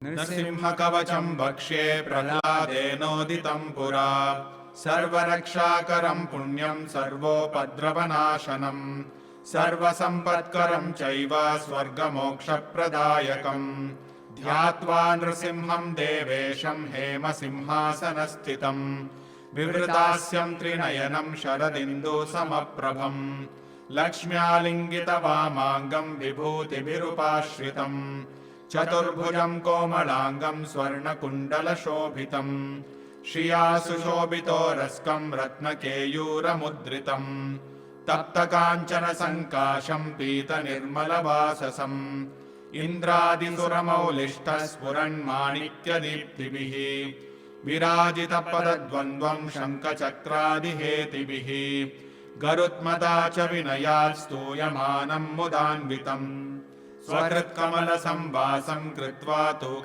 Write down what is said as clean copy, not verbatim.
नृसिंहकवचम् वक्ष्ये प्रह्लादेनोदितम् पुरा सर्वरक्षाकरम् पुण्यम् सर्वोपद्रवनाशनम् सर्वसम्पत्करम् चैव स्वर्गमोक्षप्रदायकम् ध्यात्वा नृसिंहम् देवेशम् हेमसिंहासनस्थितम् विवृतास्यम् त्रिनयनम् शरदिन्दुसमप्रभम् लक्ष्म्यालिङ्गितवामाङ्गम् विभूतिभिरुपाश्रितम् चतुर्भुजम् कोमलाङ्गम् स्वर्णकुण्डलशोभितम् श्रिया सुशोभितोरस्कम् रत्नकेयूरमुद्रितम् तप्तकाञ्चनसङ्काशम् पीतनिर्मलवाससम् इन्द्रादिसुरमौलिष्ठः स्फुरन्माणिक्यदीप्तिभिः विराजितपदद्वन्द्वम् शङ्खचक्रादिहेतिभिः गरुत्मता च विनयात् स्तूयमानम् मुदान्वितम् स्वहृत्कमलसंवासम् कृत्वा तु